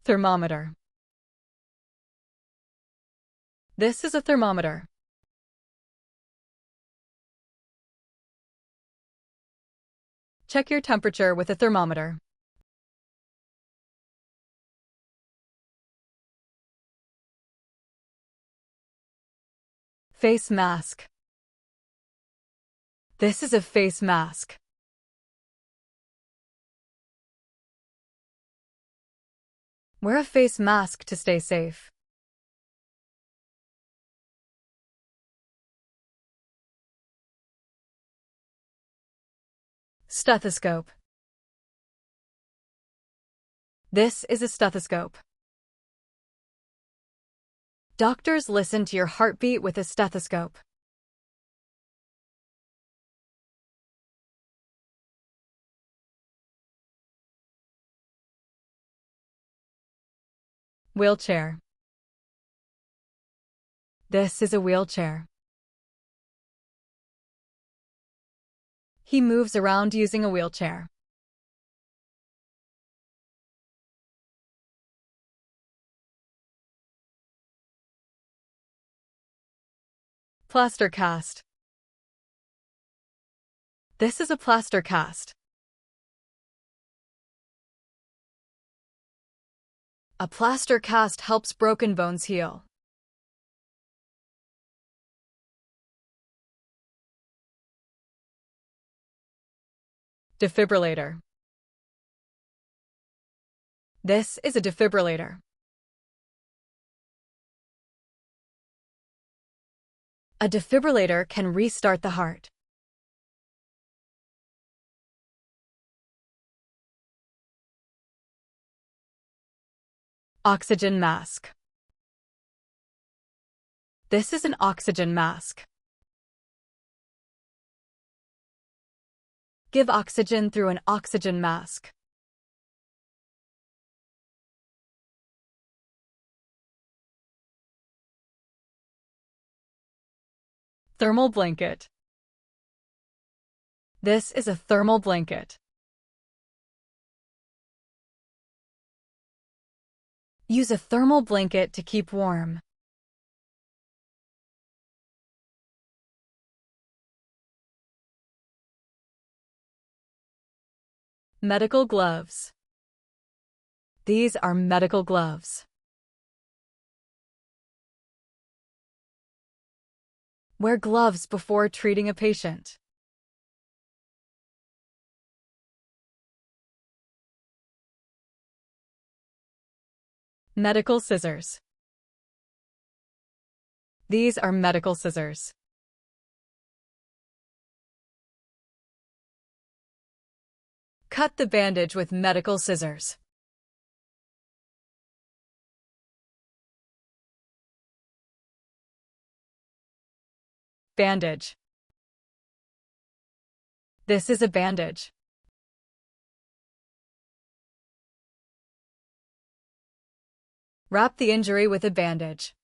Thermometer. This is a thermometer. Check your temperature with a thermometer. Face mask. This is a face mask. Wear a face mask to stay safe. Stethoscope. This is a stethoscope. Doctors listen to your heartbeat with a stethoscope. Wheelchair. This is a wheelchair. He moves around using a wheelchair. Plaster cast. This is a plaster cast. A plaster cast helps broken bones heal. Defibrillator. This is a defibrillator. A defibrillator can restart the heart. Oxygen mask. This is an oxygen mask. Give oxygen through an oxygen mask. Thermal blanket. This is a thermal blanket. Use a thermal blanket to keep warm. Medical gloves. These are medical gloves. Wear gloves before treating a patient. Medical scissors. These are medical scissors. Cut the bandage with medical scissors. Bandage. This is a bandage. Wrap the injury with a bandage.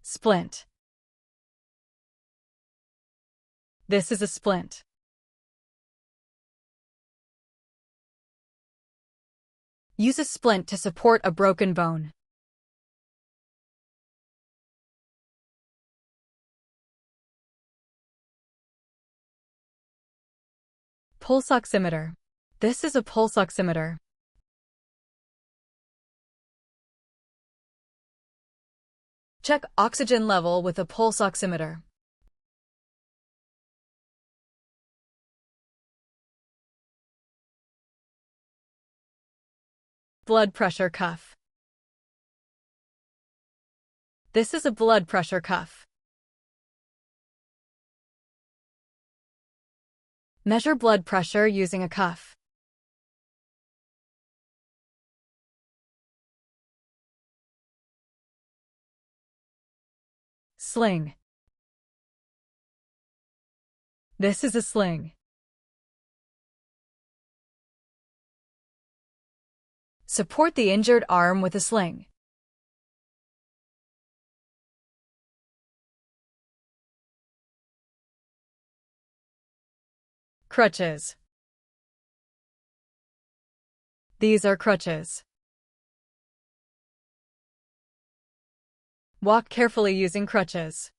Splint. This is a splint. Use a splint to support a broken bone. Pulse oximeter. This is a pulse oximeter. Check oxygen level with a pulse oximeter. Blood pressure cuff. This is a blood pressure cuff. Measure blood pressure using a cuff. Sling. This is a sling. Support the injured arm with a sling. Crutches. These are crutches. Walk carefully using crutches.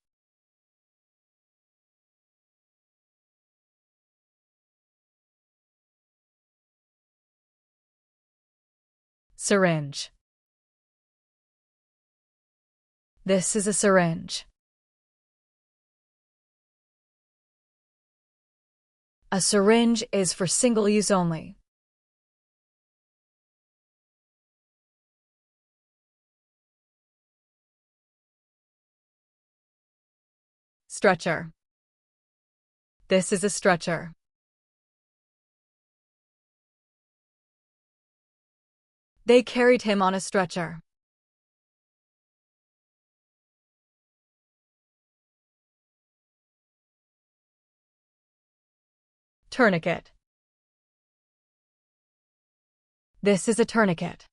Syringe. This is a syringe. A syringe is for single use only. Stretcher. This is a stretcher. They carried him on a stretcher. Tourniquet. This is a tourniquet.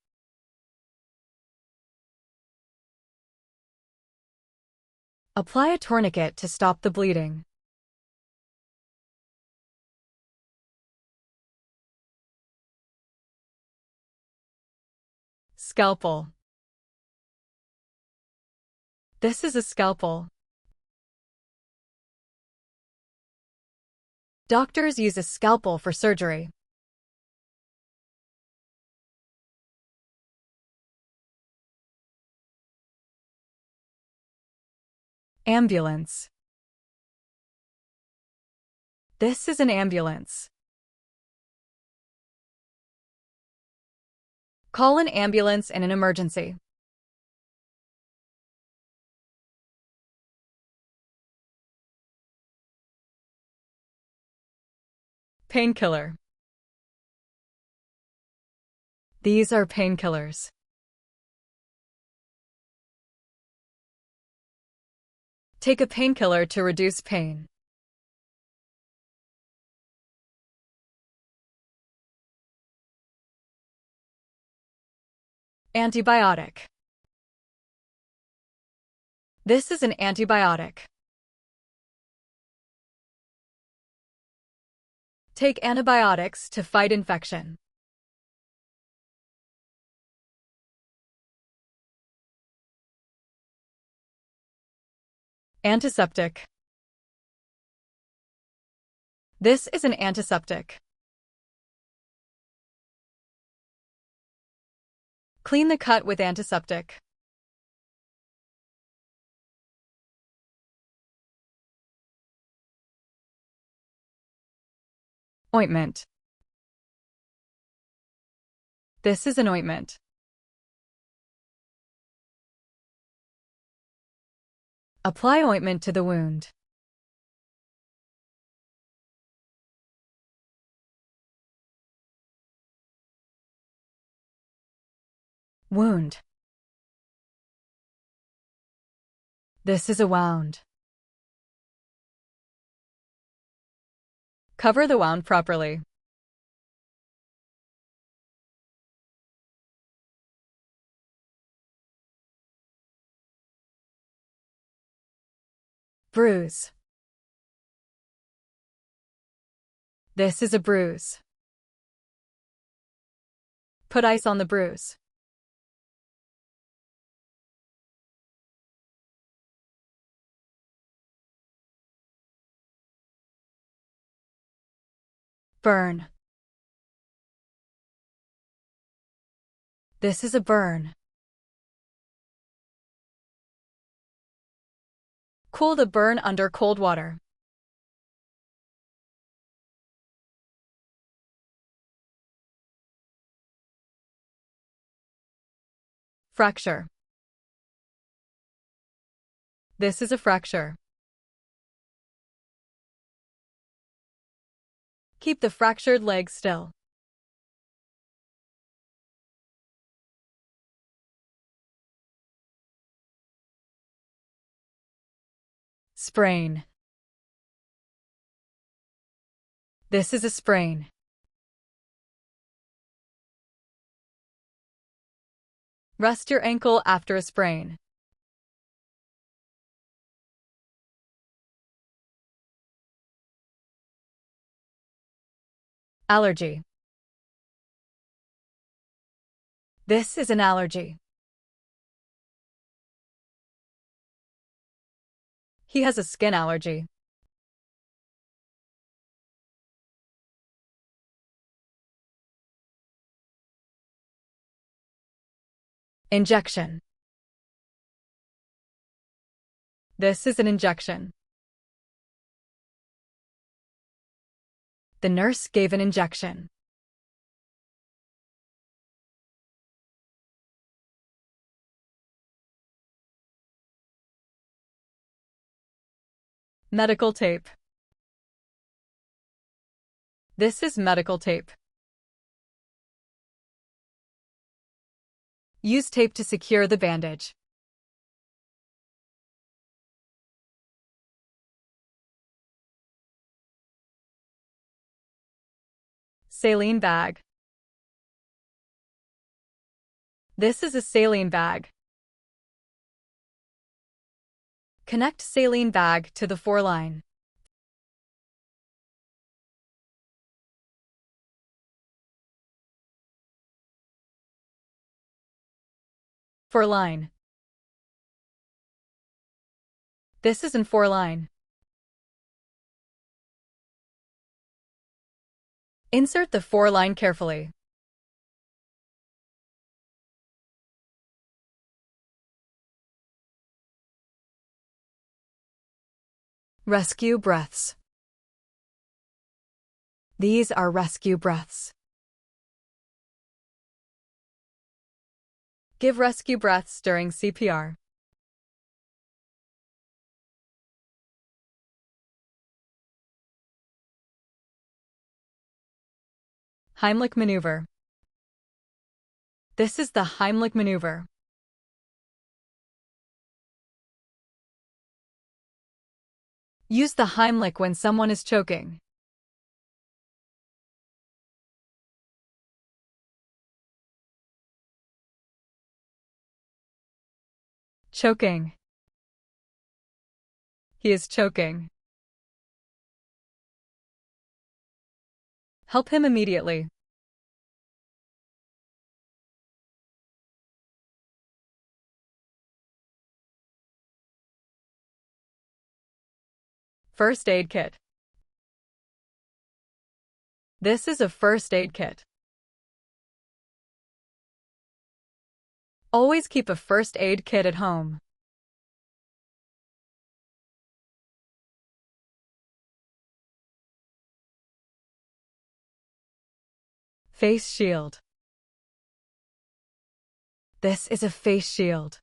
Apply a tourniquet to stop the bleeding. Scalpel. This is a scalpel. Doctors use a scalpel for surgery. Ambulance. This is an ambulance. Call an ambulance in an emergency. Painkiller. These are painkillers. Take a painkiller to reduce pain. Antibiotic. This is an antibiotic. Take antibiotics to fight infection. Antiseptic. This is an antiseptic. Clean the cut with antiseptic. Ointment. This is an ointment. Apply ointment to the wound. Wound. This is a wound. Cover the wound properly. Bruise. This is a bruise. Put ice on the bruise. Burn. This is a burn. Cool the burn under cold water. Fracture. This is a fracture. Keep the fractured leg still. Sprain. This is a sprain. Rest your ankle after a sprain. Allergy. This is an allergy. He has a skin allergy. Injection. This is an injection. The nurse gave an injection. Medical tape. This is medical tape. Use tape to secure the bandage. Saline bag. This is a saline bag. Connect saline bag to the 4-line. Four-line. This is an 4-line. Insert the 4-line carefully. Rescue breaths. These are rescue breaths. Give rescue breaths during CPR. Heimlich maneuver. This is the Heimlich maneuver. Use the Heimlich when someone is choking. Choking. He is choking. Help him immediately. First aid kit. This is a first aid kit. Always keep a first aid kit at home. Face shield. This is a face shield.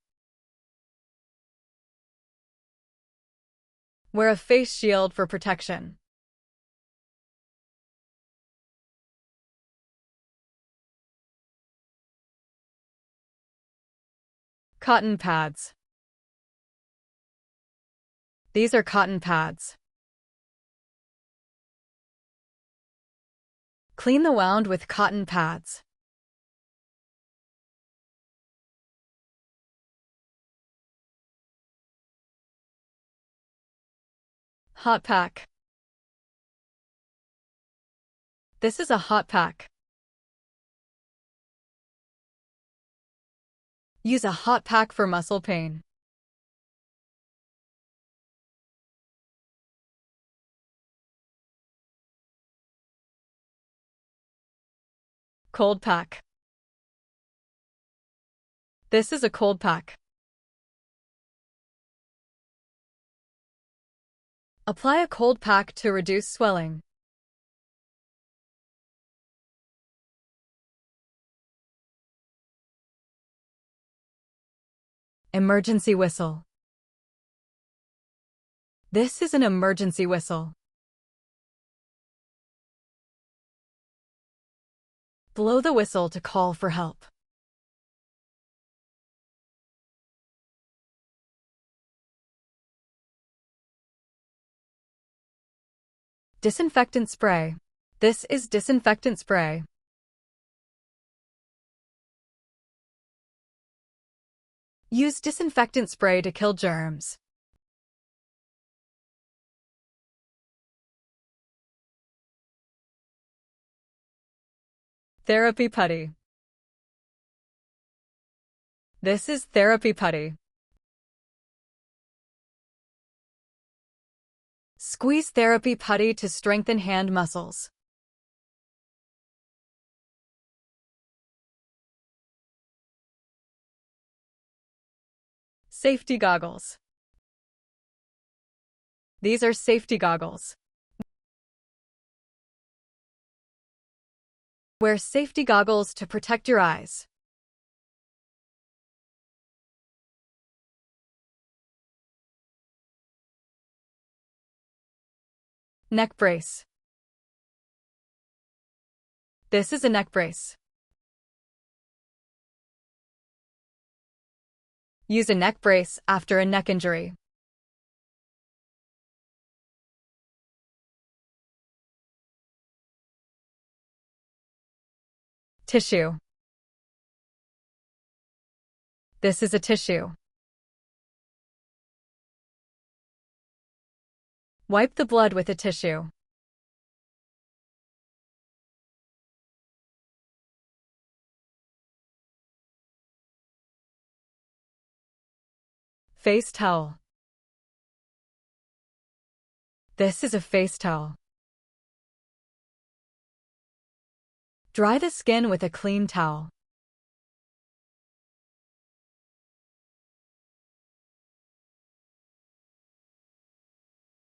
Wear a face shield for protection. Cotton pads. These are cotton pads. Clean the wound with cotton pads. Hot pack. This is a hot pack. Use a hot pack for muscle pain. Cold pack. This is a cold pack. Apply a cold pack to reduce swelling. Emergency whistle. This is an emergency whistle. Blow the whistle to call for help. Disinfectant spray. This is disinfectant spray. Use disinfectant spray to kill germs. Therapy putty. This is therapy putty. Squeeze therapy putty to strengthen hand muscles. Safety goggles. These are safety goggles. Wear safety goggles to protect your eyes. Neck brace. This is a neck brace. Use a neck brace after a neck injury. Tissue. This is a tissue. Wipe the blood with a tissue. Face towel. This is a face towel. Dry the skin with a clean towel.